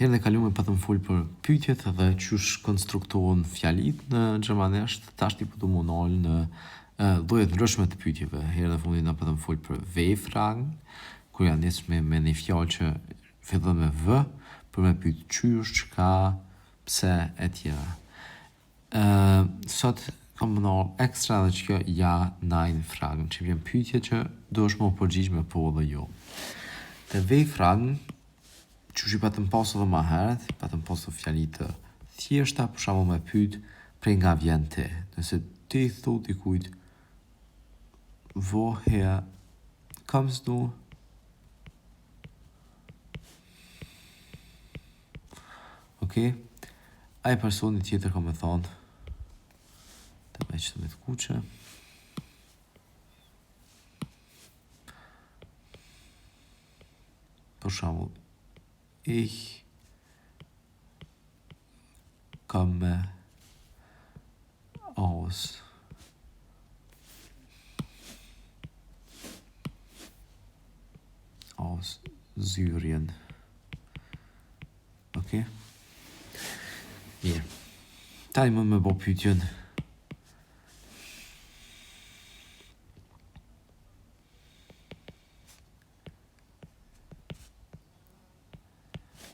Herën e kaluar patëm fol për pyetjet dhe çysh konstruktohen fjalit në gjermanisht, tash ti po të mundol në lloje të ndryshme të pyetjeve. Herën e fundit na patëm fol për W-fragen, kur janë nisur me një fjalë që fillon me V, për me pyet çysh, çka, pse e tjera. Sot kam mënor ekstra dhe që kjo ja, nein fragen, që vjen pyetje që duhesh më përgjigj me po dhe jo. Te W-fragen, që i patëm pasur dhe ma herët, patëm pasur fjali të thjeshta, për shembull me pyet prej nga vjen ti. Nëse ti thot dikujt woher kommst du? Okej. Ai personi tjetër ka me thonë të veç të me të kuqe. Për shembull, ich komme aus Syrien. Okay? Mirë. Tani më bë pyetjen.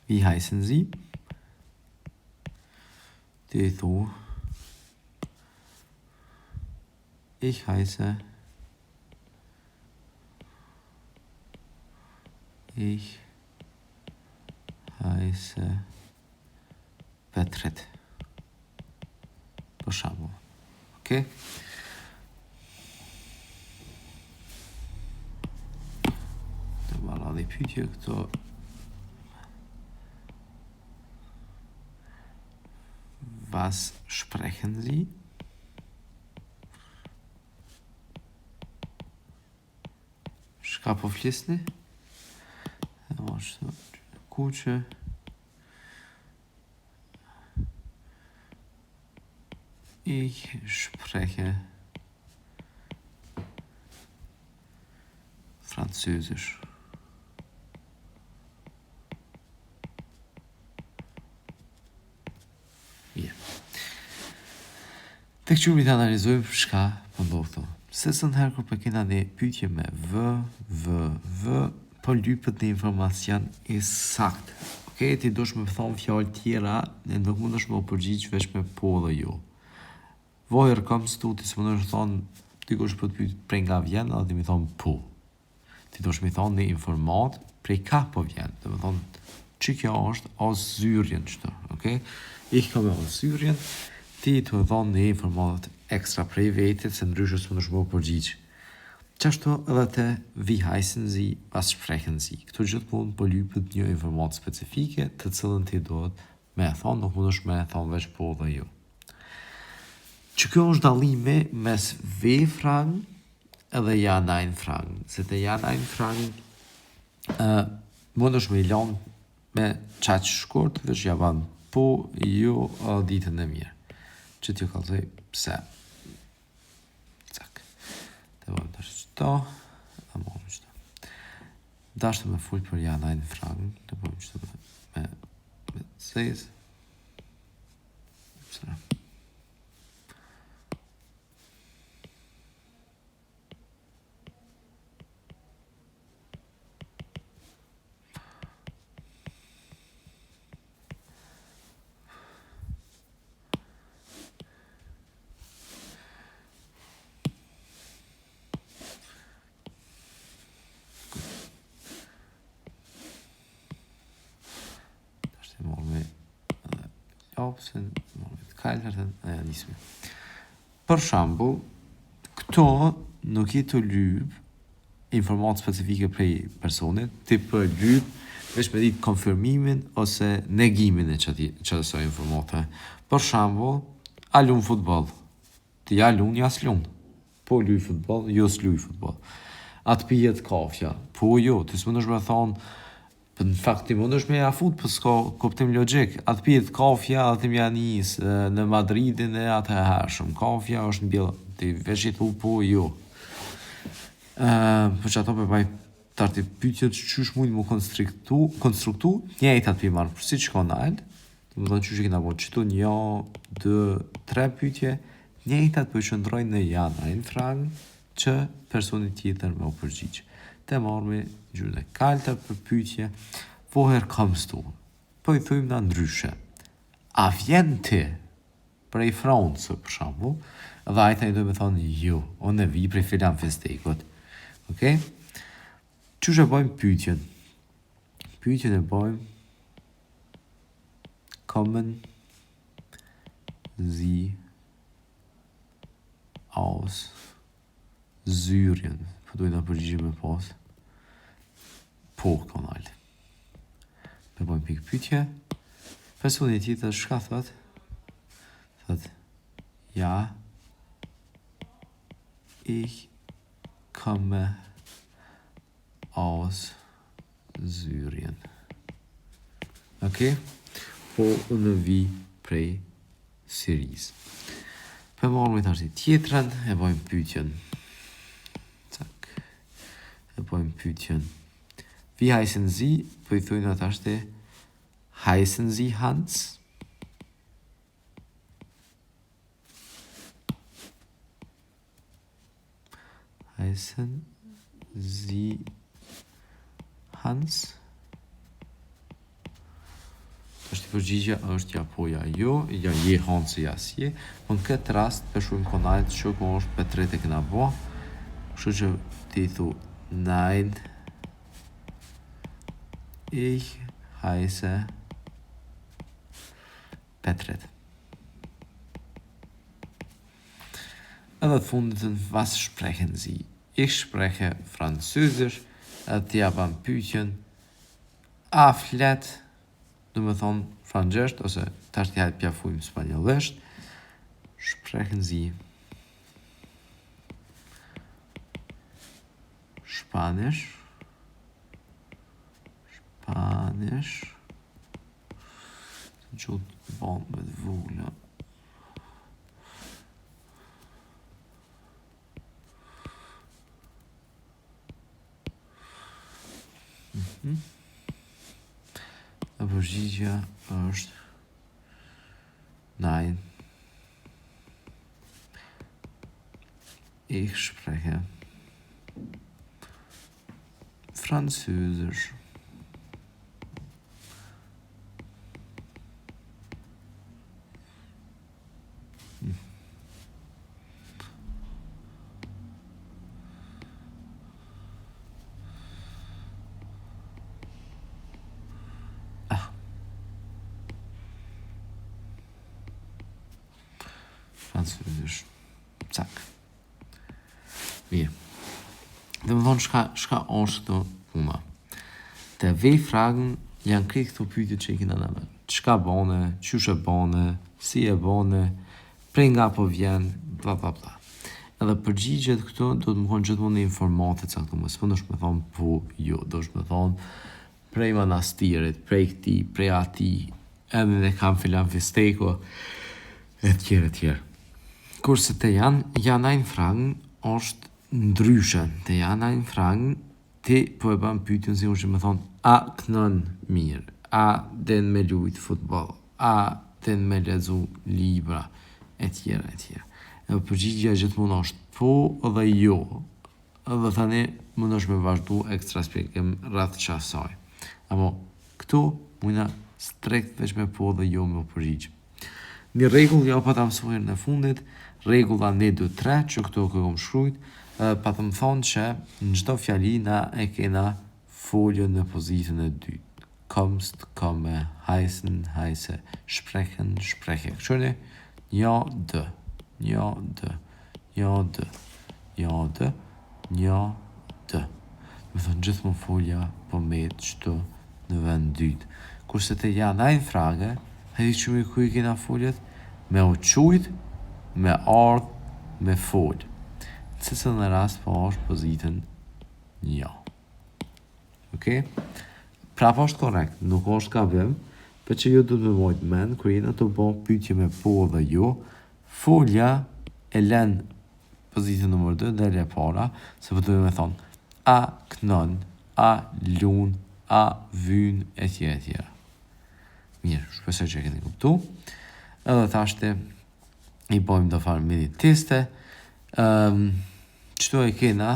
Wie heißen Sie? Die so. Ich heiße Petrit. Për shembull. Okay? Të marrë dhe pyetje këto. Was sprechen Sie? Çka po flisni? Është kuqe. Ich spreche Französisch. Tek që mi të analizojmë shka po ndodhë këto. Se së nëherë kur për kena një pyetje me v, po lypët një informacion i sakt. Okej, ti dosh me thonë fjallë tjera, në nuk mund është me u përgjigj veç me po dhe jo. Woher kommst du, ti së mund është thonë, ti kush për të pyet prej nga vjen, edhe ti mi thonë po. Ti dosh me thonë një informat prej ka po vjen. Dhe me thonë, që kjo është aus Syrien qëto, okej? Ich komme aus Syrien, ti të dhonë një informat ekstra prej vetit, se ndryshës më nëshmo përgjigj. Qashtu edhe te wie heißen Sie, was sprechen Sie. Këto gjithë mund për lypët një informat specifike, të cilën ti duhet me e thonë, nuk mund është me e thonë veç po dhe jo. Që kjo është dallimi mes W-fragen edhe ja, nein fragen. Se te ja, nein fragen, mund është me i lanë me qaqë shkurt, veç ja banë po, jo, ditën e mirë. Që t'ju kalzoj pse. Cak. Të vojmë të qëto. Dhe mojmë qëto. Dashtë me full për ja, nein fragen. Të vojmë qëto me zez. Pësëra. Opsen, të kajlërën, nisme. Për shembull, këto nuk i të lyp informatë specifike prej personit, ti për lyp veç me ditë konfirmimin ose negimin e qëtësoj informate. Për shembull, a lunë futbol? Ti ja lunë, jas lunë. Po luj futbol, jo s'luj futbol. A të pijet kafja? Po jo, ti s'mund është me thonë, në fakt ti mund është me ja fut, për s'ka kuptim logjik. Atë pijet kafja, atë më janis në Madridin e atë e hershëm. Kafja është në bjellë, ti veç i thu po jo. Për që ato për baj Tarti pyetjet çysh mund më konstruktu, njëjtat pi marr si shkon alt. Do të thonë çysh e kena bërë çto 1, 2, 3 pyetje, njëjtat po qëndrojnë në janë në fragë që personi tjetër më u përgjigj. Të marrë gjyrë e kaltër për pyetje, woher kommst du? Po i thujmë na ndryshe. A vjen ti prej Francë, për shembull, dhe ai tani do të thonë jo, unë vi prej filan festekut. Okej? Çush e bëjmë pyetjen? Pyetjen e bëjmë kommen Sie aus Syrien? Po duhet ta përgjigjim me pas. Po, kanal. Me bëjmë pikë pyetje. Personi tjetër çka thot? Thot ja, ich komme aus Syrien. Okay? Po unë vi prej Siris. Për marrë tash tjetrën, e bëjmë pyetjen. Cak. E bëjmë pyetjen. Wie heißen Sie? Po i thujnë tash te heißen Sie Hans? Heißen Sie Hans? Është përgjigja është ja po ja jo, ja je Hans ja si. Po në këtë rast për shumë konajt që ku është për tre të këna bo. Kështu që ti thu nein, ich heiße Petret. Edhe të fundit, was sprechen Sie? Ich spreche Französisch. Edhe t'ja ban pyetjen, a flet, do me thonë frangjesht, ose tash t'ja pjafujmë spanjollisht. Sprechen Sie Spanisch? Gjot ban me t'vulla. Dhe përgjigja është nein, ich spreche Französisch. Französisch. Zack. Mirë. Dhe më thonë shka është këto puna. Të V-fragen janë krejt këto pyetje që i kena nëme. Çka bone, qysh e bone, si e bone, prej nga po vjen, bla bla bla. Edhe përgjigjet këto do të më thonë gjithmonë në informate caktuar. S'po ndosh me thonë po, jo, do të më thonë prej manastirit, prej këtij, prej atij, edhe ne kam filan festeko, etj. Kurse të janë ein fragen është ndryshe. Të janë ein fragen ti po e bën pyetjen si unë më thonë a kënon mirë, a den me lujt futboll, a den me lexu libra, etj. Edhe përgjigjja gjithmonë është po dhe jo. Edhe tani mundesh me vazhdu ekstra shpjegim rreth çasaj. Amo këtu mundna strikt veç me po dhe jo me përgjigj. Një rregull ja pa ta mësuar në fundit, rregulla 1, 2, 3 që këtu kam shkruajt, pa të më thonë që në çdo fjali na e kena foljen në pozitën e dytë. Kommst, komme, heißen, heiße, sprechen, spreche. Kështu ja, dë. Ja, dë. Ja, dë. Ja, dë. Ja, dë. Me thonë gjithmonë folja po me çto në vend dytë. Kurse të janë ein frage, hedi që me kuj kena foljet, me u qujt, me ardh, me fol. Nëse në rast po është pozitën ja. Okej? Pra po është korrekt, nuk është gabim, për që ju do të me mojtë men, kër jena të bo pyetje me po dhe jo, folja e len pozitën nëmër 2 dhe le para, se për të me thonë, a kënon, a lun, a vyn, etj. Mirë, shpresoj që e keni kuptu. Edhe thashte, i bojmë do farë mini teste. Qëto e kena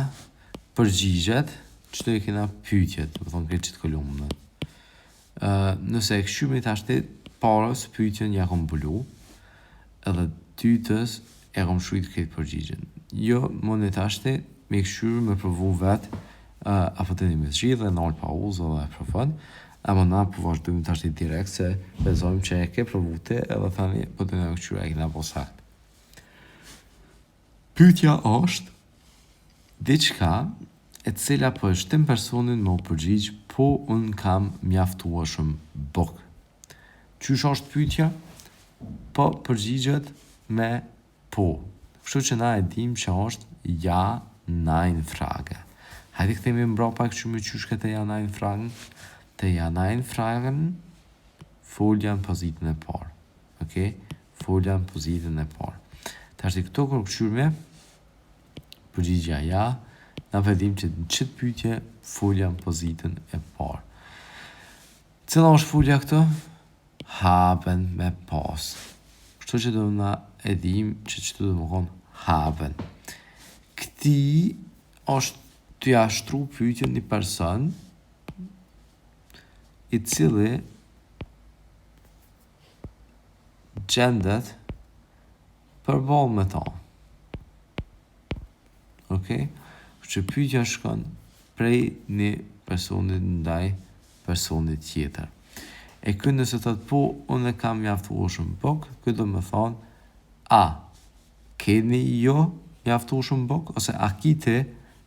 përgjigjet, qëto e kena pyetjet, do thonë këtë qitë kolumnë. Nëse e këshymi thashte, parës pyetjen ja kom bulu, edhe dytës e kom shujt këtë përgjigjen. Jo, më në thashte, me këshyri me provu vetë, apo të një me zgjidhe dhe nalë pa uzë dhe e provën, ama na po vazhdojmë tash direkt se besojmë që e ke provute edhe thani po të në këshyra e kina po sakt. Pyetja është diçka e cila po e shtim personin më u përgjigj po unë kam mjaftueshëm buk. Qysh është pyetja? Po përgjigjet me po. Kështu që na e dim që është ja nein frage. Hajde këthejmë mbrapa kështu me qysh këtë ja nein fragen. Të ja nein fragen folja në pozitën e parë. Okay? Folja në pozitën e parë. Tash këto kur këshyrme përgjigja ja, na vedim që në qëtë pyetje folja në pozitën e parë. Cila është folja këto? Haben me pas. Kështu që do na e dim që qëtë do më konë haben. Këti është të jashtru pyetjen një person i cili gjendet përballë me ta. Okay? Që pyetja shkon prej një personit ndaj personit tjetër. E kënë nëse thot po, unë e kam mjaftueshëm buk, këtë do me thonë, a keni jo mjaftueshëm buk, ose a kite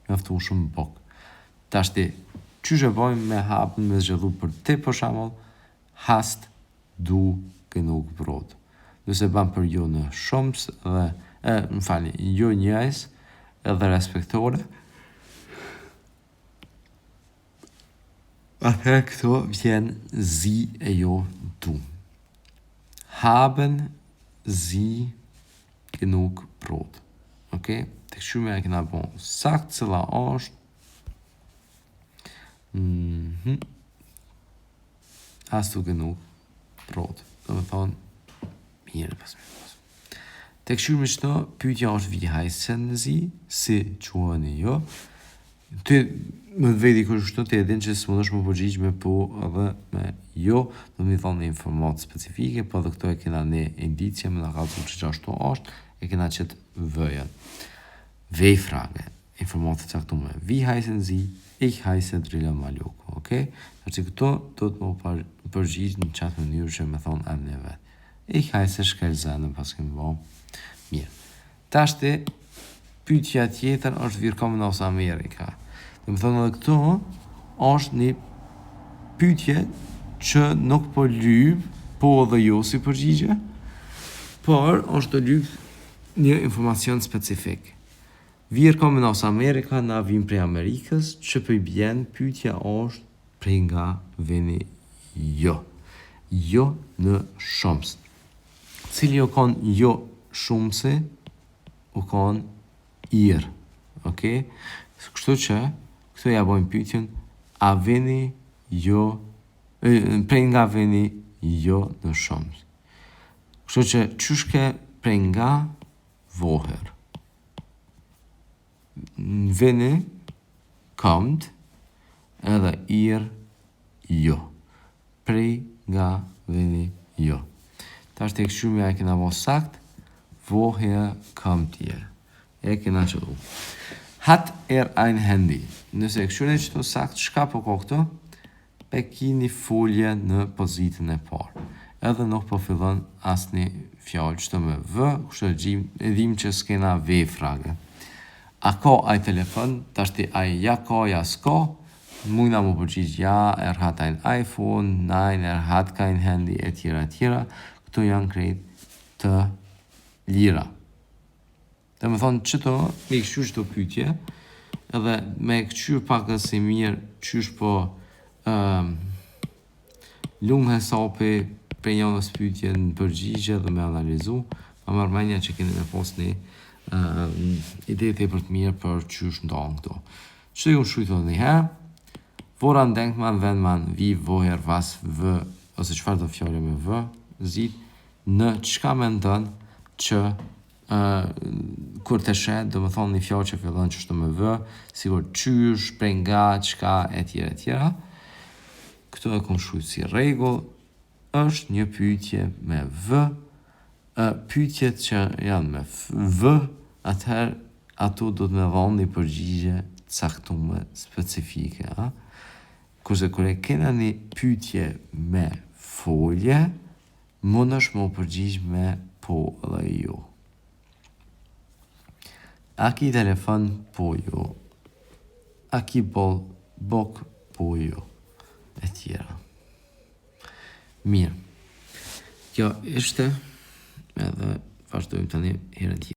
mjaftueshëm buk. Tashti, qysh e bojmë me hapën me zgjedhu për ti për shembull, hast du genug brod. Nëse ban për jo në shumës dhe, jo njëjës edhe respektore, atëherë këto vjen zi e jo du. Haben zi genug brod. Okay? Të këshyme e këna bon sakt cila është hast du genug brod. Do me thonë mirë pas mirë. Të këshyme qëto, pyetja është vi heißen Sie, si quheni jo. Ty më vedi kështu të edhin që së mundesh më përgjigj me po edhe me jo, do me thonë një informatë specifike, po dhe këto e kena një indicje, me në kalëzum që ashtu është, e kena qëtë vëjën. Vejfrage, informatë të caktume. Vi heißen Sie, ich heiße Drilla Maloko, okay? Që këto do të më përgjigj në qatë mënyrë që me thonë emne vetë. Ich heiße Shkelzene, pas kemë bo. Mirë. Tashti, pyetja tjetër është Willkommen aus Amerika. Dhe më thonë edhe këto është një pyetje që nuk po lyp po dhe jo si përgjigje, por është të lyp një informacion specifik. Willkommen aus Amerika, na vim prej Amerikës, që për i bjen pyetja është prej nga veni jo. Jo në shumës. Cili o konë jo shumësi, o konë irë. Okay? Kështu që, këto ja bojmë pyetjen, a veni jo, prej nga veni jo në shumës. Kështu që, qyshke prej nga voher. Veni, komt, edhe ir, jo. Prej nga veni jo. Ta është e këshymi a e kena vo sakt, woher kommt ihr? E kena qëllu. Hat ein Handy? Nëse e këshyri qëto sakt, shka po ko këto? Pe ki një folje në pozitën e parë. Edhe nuk po fillon asë një fjallë qëto me vë, kështë e dim që s'kena vejfrage. A ka aj telefon, tashti aj ja ka, ja s'ka, mujna mu përgjigj ja, hat ein iPhone, nein, hat kein Handy, etjera. Këto janë krejt të lira. Dhe me thonë qëto, me i këshyr qëto pyetje, edhe me këqyr pakës i mirë, qysh po lumë hesapi për njënës pyetje në përgjigje dhe me analizu, pa marrëmenja që keni me pos një ide të për të mirë për qysh ndonë këto. Që ju shujtë dhe një herë, Våran denkt man, wenn man wie, woher, was, vë, ose çfarë do fjale me vë, zit, në çka mendon që kur të shet, do më thonë një fjallë që fillon që shto me vë, sigur qysh, prej nga, çka, etj. Këto e kom shkruajtur si rregull, është një pyetje me vë, pyetjet që janë me vë, atëherë ato do të më dhonë një përgjigje caktuar specifike, a? Kurse kur e kena një pyetje me folje, mundesh më përgjigj me po dhe jo. A ki telefon? Po jo. A ki bok? Po jo. E tjera. Mirë. Kjo ishte, edhe vazhdojmë tani herën tjetër.